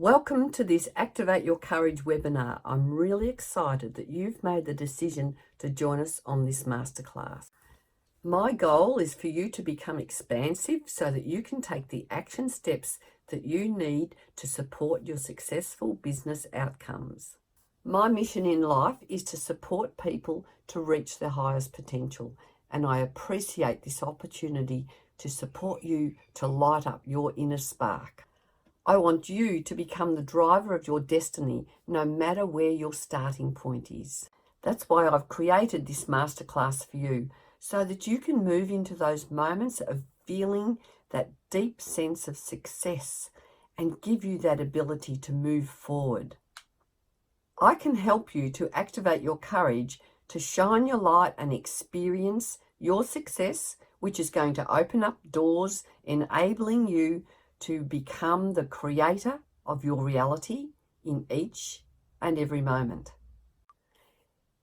Welcome to this Activate Your Courage webinar. I'm really excited that you've made the decision to join us on this masterclass. My goal is for you to become expansive so that you can take the action steps that you need to support your successful business outcomes. My mission in life is to support people to reach their highest potential, and I appreciate this opportunity to support you to light up your inner spark. I want you to become the driver of your destiny, no matter where your starting point is. That's why I've created this masterclass for you, so that you can move into those moments of feeling that deep sense of success and give you that ability to move forward. I can help you to activate your courage, to shine your light and experience your success, which is going to open up doors, enabling you to become the creator of your reality in each and every moment.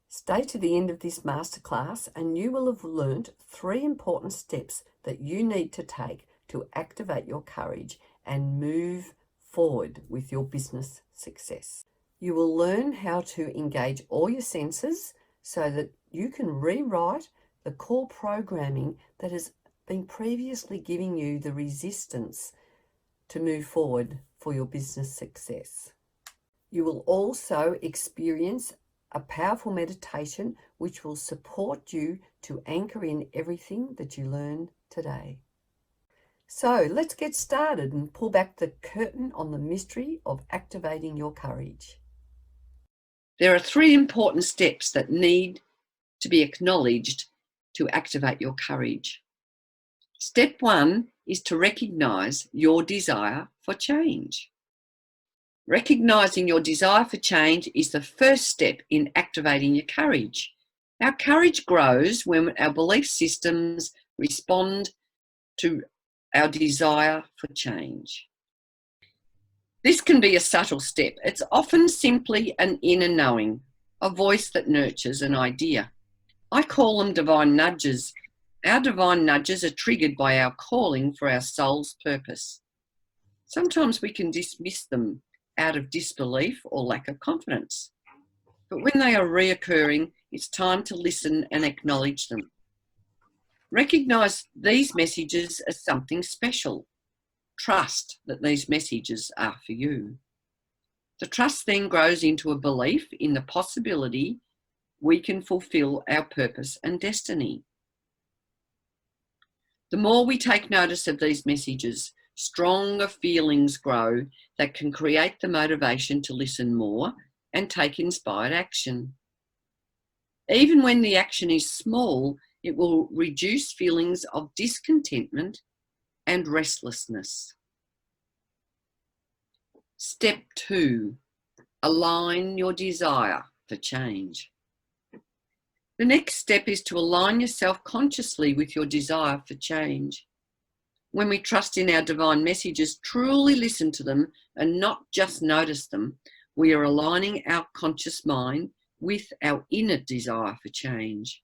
Stay to the end of this masterclass and you will have learnt 3 important steps that you need to take to activate your courage and move forward with your business success. You will learn how to engage all your senses so that you can rewrite the core programming that has been previously giving you the resistance to move forward for your business success. You will also experience a powerful meditation which will support you to anchor in everything that you learn today. So let's get started and pull back the curtain on the mystery of activating your courage. There are 3 important steps that need to be acknowledged to activate your courage. Step 1 is to recognize your desire for change. Recognizing your desire for change is the first step in activating your courage. Our courage grows when our belief systems respond to our desire for change. This can be a subtle step. It's often simply an inner knowing, a voice that nurtures an idea. I call them divine nudges. Our divine nudges are triggered by our calling for our soul's purpose. Sometimes we can dismiss them out of disbelief or lack of confidence. But when they are reoccurring, it's time to listen and acknowledge them. Recognize these messages as something special. Trust that these messages are for you. The trust then grows into a belief in the possibility we can fulfill our purpose and destiny. The more we take notice of these messages, stronger feelings grow that can create the motivation to listen more and take inspired action. Even when the action is small, it will reduce feelings of discontentment and restlessness. Step 2, align your desire for change. The next step is to align yourself consciously with your desire for change. When we trust in our divine messages, truly listen to them and not just notice them, we are aligning our conscious mind with our inner desire for change.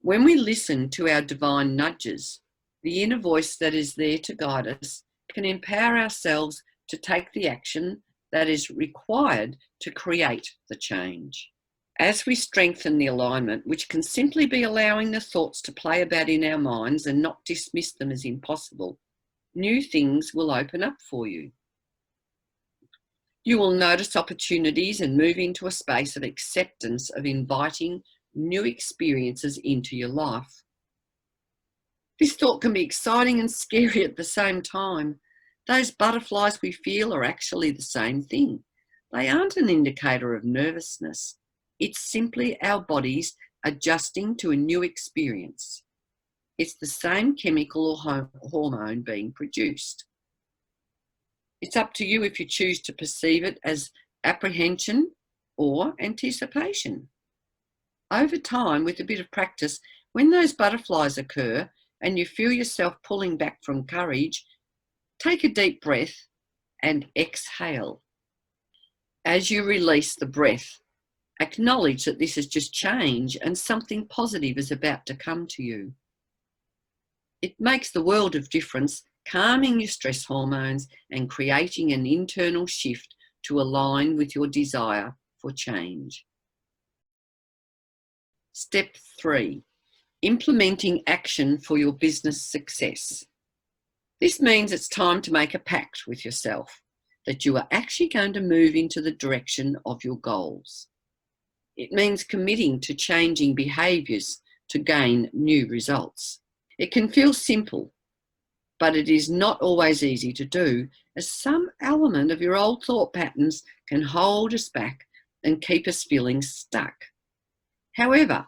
When we listen to our divine nudges, the inner voice that is there to guide us can empower ourselves to take the action that is required to create the change. As we strengthen the alignment, which can simply be allowing the thoughts to play about in our minds and not dismiss them as impossible, new things will open up for you. You will notice opportunities and move into a space of acceptance of inviting new experiences into your life. This thought can be exciting and scary at the same time. Those butterflies we feel are actually the same thing. They aren't an indicator of nervousness. It's simply our bodies adjusting to a new experience. It's the same chemical or hormone being produced. It's up to you if you choose to perceive it as apprehension or anticipation. Over time, with a bit of practice, when those butterflies occur and you feel yourself pulling back from courage, take a deep breath and exhale. As you release the breath, acknowledge that this is just change and something positive is about to come to you. It makes the world of difference calming your stress hormones and creating an internal shift to align with your desire for change. Step 3, implementing action for your business success. This means it's time to make a pact with yourself that you are actually going to move into the direction of your goals. It means committing to changing behaviours to gain new results. It can feel simple, but it is not always easy to do, as some element of your old thought patterns can hold us back and keep us feeling stuck. However,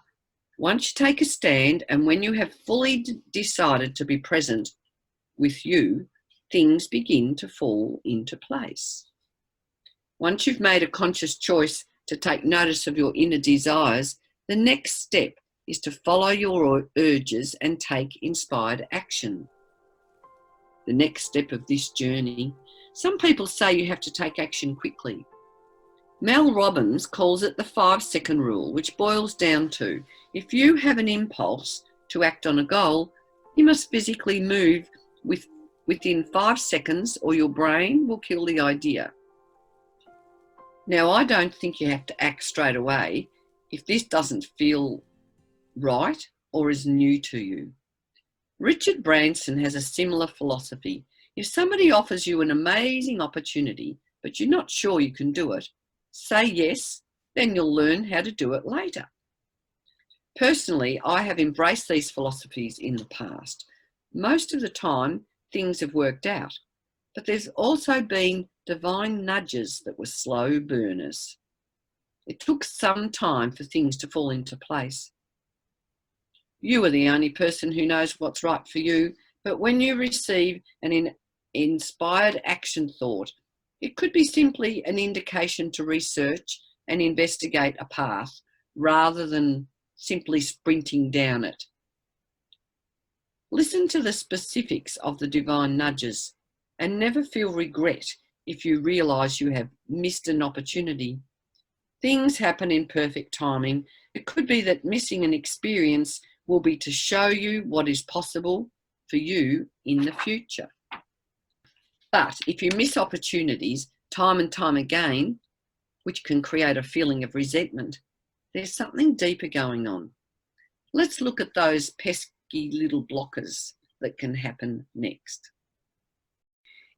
once you take a stand and when you have fully decided to be present with you, things begin to fall into place. Once you've made a conscious choice to take notice of your inner desires, the next step is to follow your urges and take inspired action. The next step of this journey, some people say you have to take action quickly. Mel Robbins calls it the 5-second rule, which boils down to, if you have an impulse to act on a goal, you must physically move within 5 seconds or your brain will kill the idea. Now, I don't think you have to act straight away if this doesn't feel right or is new to you. Richard Branson has a similar philosophy. If somebody offers you an amazing opportunity, but you're not sure you can do it, say yes, then you'll learn how to do it later. Personally, I have embraced these philosophies in the past. Most of the time, things have worked out, but there's also been divine nudges that were slow burners. It took some time for things to fall into place. You are the only person who knows what's right for you, but when you receive an inspired action thought, it could be simply an indication to research and investigate a path rather than simply sprinting down it. Listen to the specifics of the divine nudges and never feel regret if you realise you have missed an opportunity. Things happen in perfect timing. It could be that missing an experience will be to show you what is possible for you in the future. But if you miss opportunities time and time again, which can create a feeling of resentment, there's something deeper going on. Let's look at those pesky little blockers that can happen next.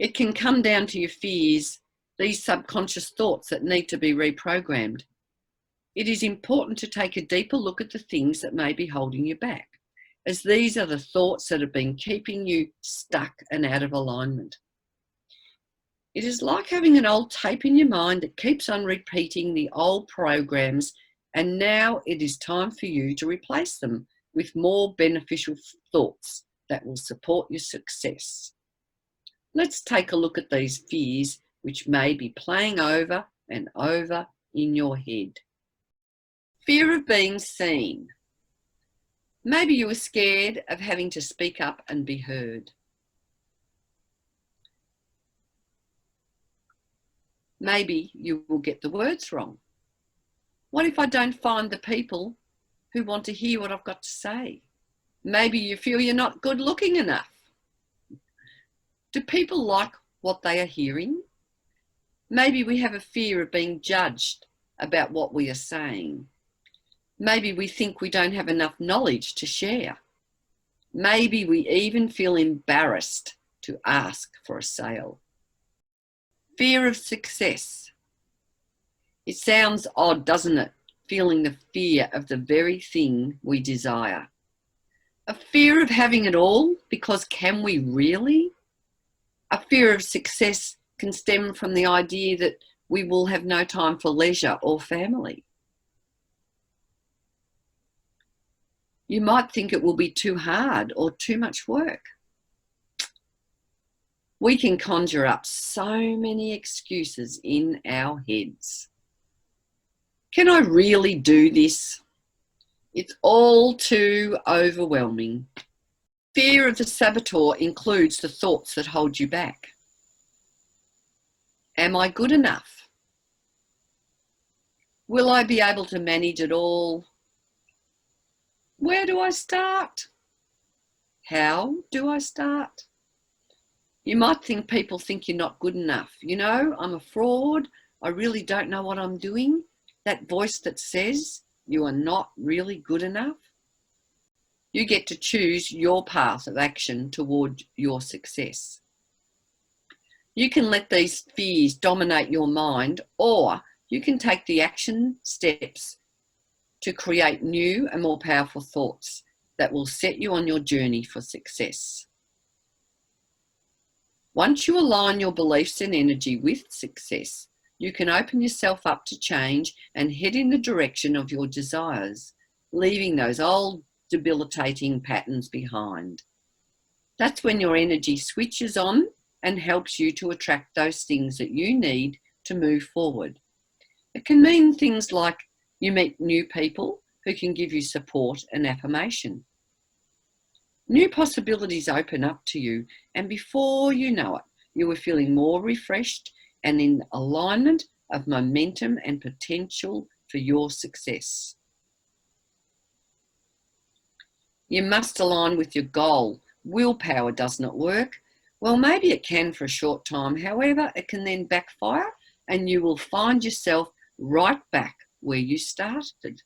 It can come down to your fears, these subconscious thoughts that need to be reprogrammed. It is important to take a deeper look at the things that may be holding you back, as these are the thoughts that have been keeping you stuck and out of alignment. It is like having an old tape in your mind that keeps on repeating the old programs, and now it is time for you to replace them with more beneficial thoughts that will support your success. Let's take a look at these fears which may be playing over and over in your head. Fear of being seen. Maybe you were scared of having to speak up and be heard. Maybe you will get the words wrong. What if I don't find the people who want to hear what I've got to say? Maybe you feel you're not good looking enough. Do people like what they are hearing? Maybe we have a fear of being judged about what we are saying. Maybe we think we don't have enough knowledge to share. Maybe we even feel embarrassed to ask for a sale. Fear of success. It sounds odd, doesn't it? Feeling the fear of the very thing we desire. A fear of having it all, because can we really? A fear of success can stem from the idea that we will have no time for leisure or family. You might think it will be too hard or too much work. We can conjure up so many excuses in our heads. Can I really do this? It's all too overwhelming. Fear of the saboteur includes the thoughts that hold you back. Am I good enough? Will I be able to manage it all? Where do I start? How do I start? You might think people think you're not good enough. You know, I'm a fraud. I really don't know what I'm doing. That voice that says you are not really good enough. You get to choose your path of action toward your success. You can let these fears dominate your mind, or you can take the action steps to create new and more powerful thoughts that will set you on your journey for success. Once you align your beliefs and energy with success, you can open yourself up to change and head in the direction of your desires, leaving those old debilitating patterns behind. That's when your energy switches on and helps you to attract those things that you need to move forward. It can mean things like you meet new people who can give you support and affirmation. New possibilities open up to you, and before you know it, you are feeling more refreshed and in alignment of momentum and potential for your success. You must align with your goal. Willpower does not work. Well, maybe it can for a short time. However, it can then backfire and you will find yourself right back where you started.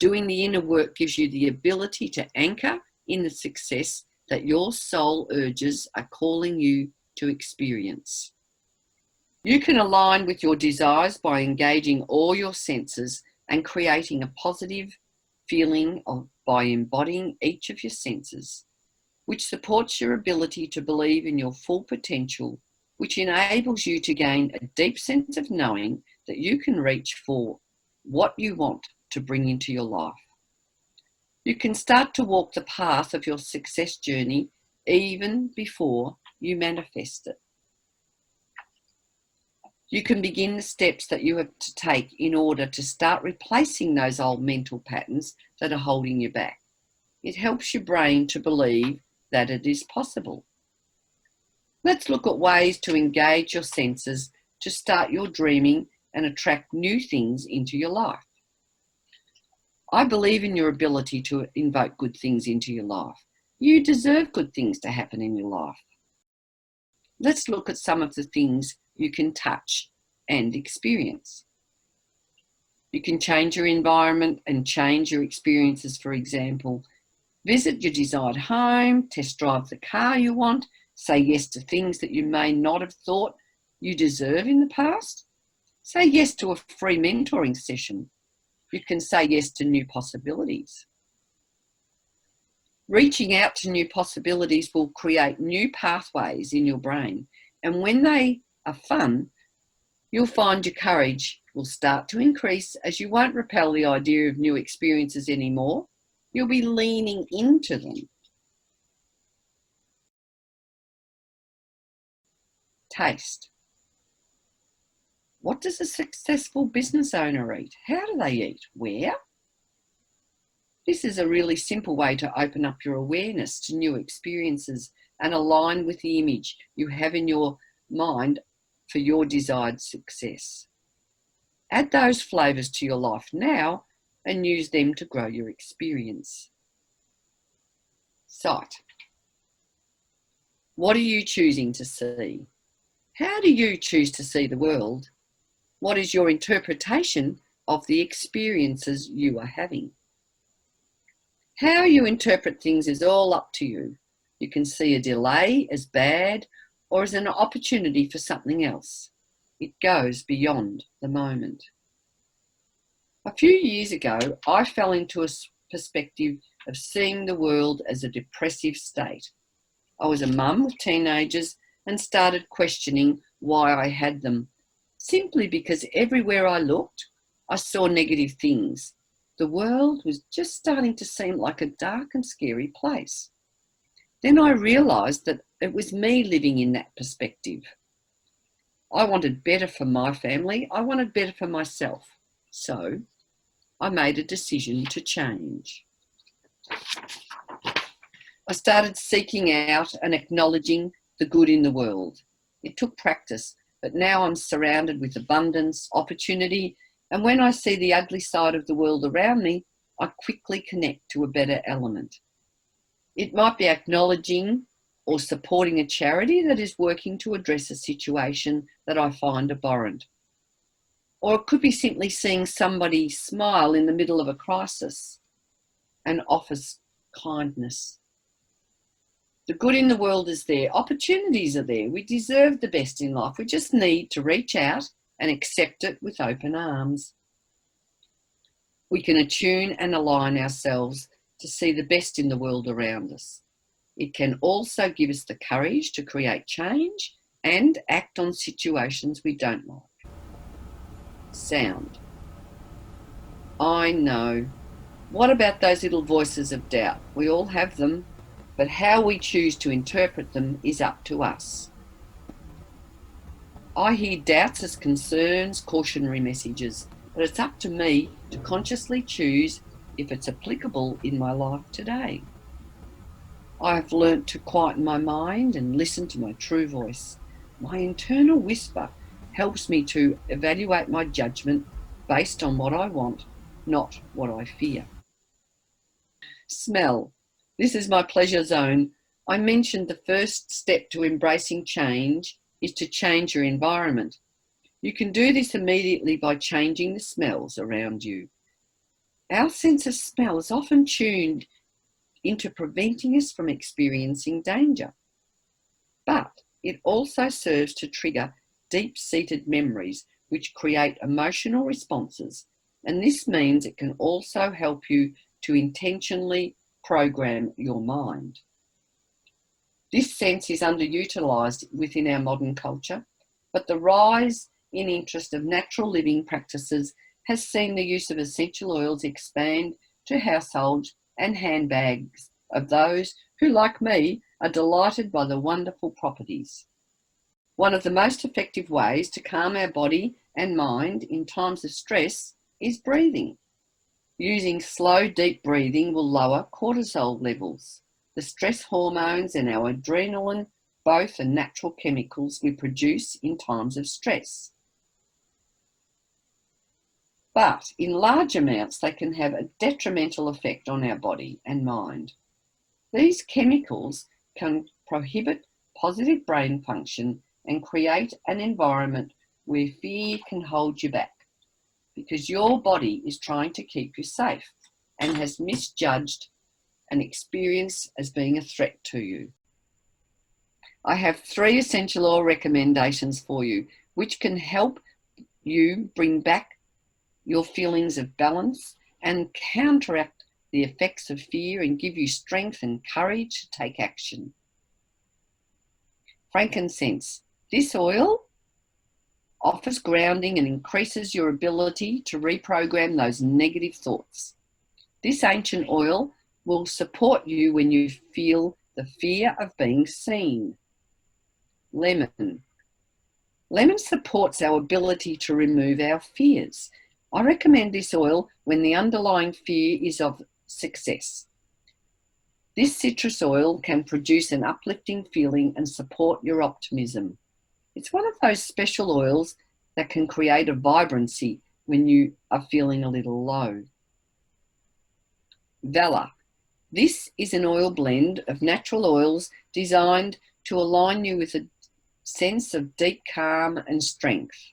Doing the inner work gives you the ability to anchor in the success that your soul urges are calling you to experience. You can align with your desires by engaging all your senses and creating a positive feeling by embodying each of your senses, which supports your ability to believe in your full potential, which enables you to gain a deep sense of knowing that you can reach for what you want to bring into your life. You can start to walk the path of your success journey even before you manifest it. You can begin the steps that you have to take in order to start replacing those old mental patterns that are holding you back. It helps your brain to believe that it is possible. Let's look at ways to engage your senses to start your dreaming and attract new things into your life. I believe in your ability to invoke good things into your life. You deserve good things to happen in your life. Let's look at some of the things you can touch and experience. You can change your environment and change your experiences. For example, visit your desired home, test drive the car you want, say yes to things that you may not have thought you deserve in the past. Say yes to a free mentoring session. You can say yes to new possibilities. Reaching out to new possibilities will create new pathways in your brain, and when they are fun, you'll find your courage will start to increase as you won't repel the idea of new experiences anymore. You'll be leaning into them. Taste. What does a successful business owner eat? How do they eat? Where? This is a really simple way to open up your awareness to new experiences and align with the image you have in your mind for your desired success. Add those flavours to your life now and use them to grow your experience. Sight. What are you choosing to see? How do you choose to see the world? What is your interpretation of the experiences you are having? How you interpret things is all up to you. You can see a delay as bad or as an opportunity for something else. It goes beyond the moment. A few years ago, I fell into a perspective of seeing the world as a depressive state. I was a mum with teenagers and started questioning why I had them, simply because everywhere I looked, I saw negative things. The world was just starting to seem like a dark and scary place. Then I realised that it was me living in that perspective. I wanted better for my family. I wanted better for myself. So I made a decision to change. I started seeking out and acknowledging the good in the world. It took practice, but now I'm surrounded with abundance, opportunity, and when I see the ugly side of the world around me, I quickly connect to a better element. It might be acknowledging or supporting a charity that is working to address a situation that I find abhorrent. Or it could be simply seeing somebody smile in the middle of a crisis and offers kindness. The good in the world is there. Opportunities are there. We deserve the best in life. We just need to reach out and accept it with open arms. We can attune and align ourselves to see the best in the world around us. It can also give us the courage to create change and act on situations we don't like. Sound. I know. What about those little voices of doubt? We all have them, but how we choose to interpret them is up to us. I hear doubts as concerns, cautionary messages, but it's up to me to consciously choose if it's applicable in my life today. I have learnt to quieten my mind and listen to my true voice. My internal whisper helps me to evaluate my judgment based on what I want, not what I fear. Smell. This is my pleasure zone. I mentioned the first step to embracing change is to change your environment. You can do this immediately by changing the smells around you. Our sense of smell is often tuned into preventing us from experiencing danger, but it also serves to trigger deep-seated memories which create emotional responses, and this means it can also help you to intentionally program your mind. This sense is underutilised within our modern culture, but the rise in interest of natural living practices has seen the use of essential oils expand to households and handbags of those who, like me, are delighted by the wonderful properties. One of the most effective ways to calm our body and mind in times of stress is breathing. Using slow, deep breathing will lower cortisol levels, the stress hormones, and our adrenaline, both are natural chemicals we produce in times of stress. But in large amounts, they can have a detrimental effect on our body and mind. These chemicals can prohibit positive brain function and create an environment where fear can hold you back, because your body is trying to keep you safe and has misjudged an experience as being a threat to you. I have 3 essential oil recommendations for you, which can help you bring back your feelings of balance and counteract the effects of fear and give you strength and courage to take action. Frankincense. This oil offers grounding and increases your ability to reprogram those negative thoughts. This ancient oil will support you when you feel the fear of being seen. Lemon. Lemon supports our ability to remove our fears. I recommend this oil when the underlying fear is of success. This citrus oil can produce an uplifting feeling and support your optimism. It's one of those special oils that can create a vibrancy when you are feeling a little low. Valor. This is an oil blend of natural oils designed to align you with a sense of deep calm and strength.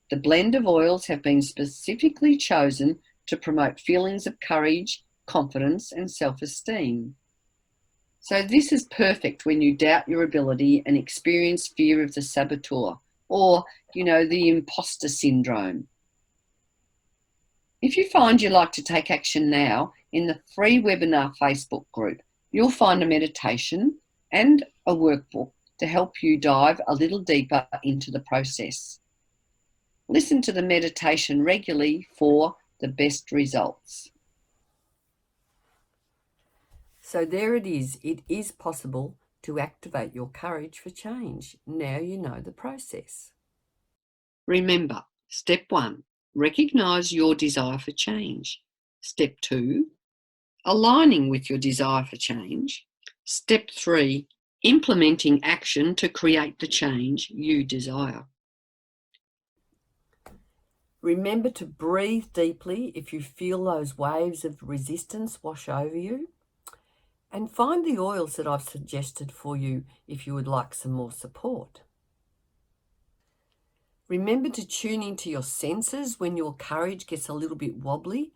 The blend of oils have been specifically chosen to promote feelings of courage, confidence, and self-esteem. So this is perfect when you doubt your ability and experience fear of the saboteur, or, the imposter syndrome. If you find you like to take action now, in the free webinar Facebook group, you'll find a meditation and a workbook to help you dive a little deeper into the process. Listen to the meditation regularly for the best results. So there it is. It is possible to activate your courage for change. Now you know the process. Remember, step 1, recognise your desire for change. Step 2, aligning with your desire for change. Step 3, implementing action to create the change you desire. Remember to breathe deeply if you feel those waves of resistance wash over you. and find the oils that I've suggested for you if you would like some more support. Remember to tune into your senses when your courage gets a little bit wobbly,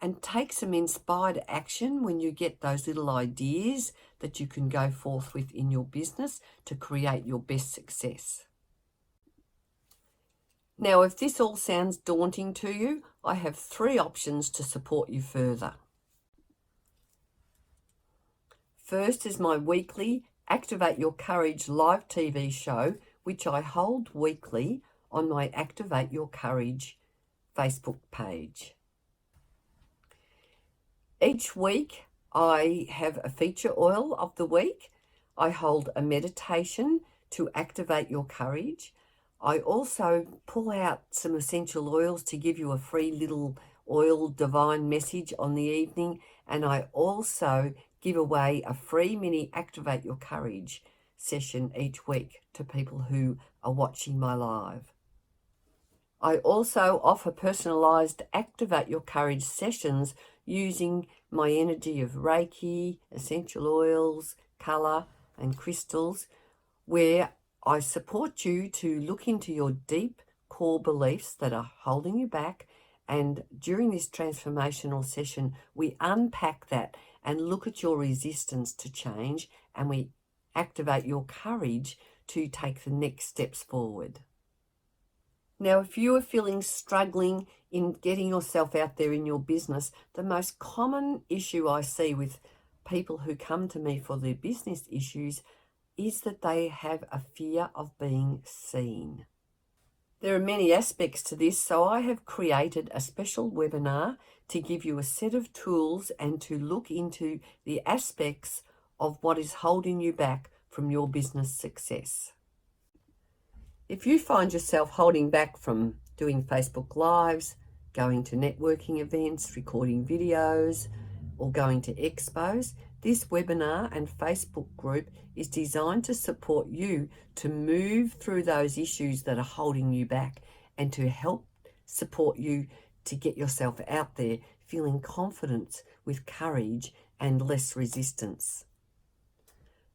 and take some inspired action when you get those little ideas that you can go forth with in your business to create your best success. Now, if this all sounds daunting to you, I have 3 options to support you further. First is my weekly Activate Your Courage live TV show, which I hold weekly on my Activate Your Courage Facebook page. Each week I have a feature oil of the week. I hold a meditation to activate your courage. I also pull out some essential oils to give you a free little oil divine message on the evening, and I also give away a free mini Activate Your Courage session each week to people who are watching my live. I also offer personalised Activate Your Courage sessions using my energy of Reiki, essential oils, colour and crystals, where I support you to look into your deep core beliefs that are holding you back, and during this transformational session we unpack that and look at your resistance to change, and we activate your courage to take the next steps forward. Now, if you are feeling struggling in getting yourself out there in your business, the most common issue I see with people who come to me for their business issues is that they have a fear of being seen. There are many aspects to this, so I have created a special webinar to give you a set of tools and to look into the aspects of what is holding you back from your business success. If you find yourself holding back from doing Facebook Lives, going to networking events, recording videos, or going to expos, this webinar and Facebook group is designed to support you to move through those issues that are holding you back, and to help support you to get yourself out there feeling confidence with courage and less resistance.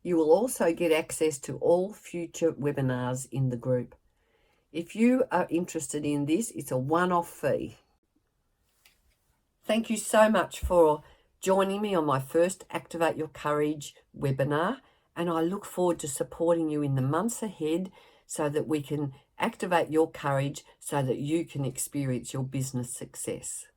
You will also get access to all future webinars in the group. If you are interested in this, it's a one-off fee. Thank you so much for joining me on my first Activate Your Courage webinar, and I look forward to supporting you in the months ahead so that we can activate your courage so that you can experience your business success.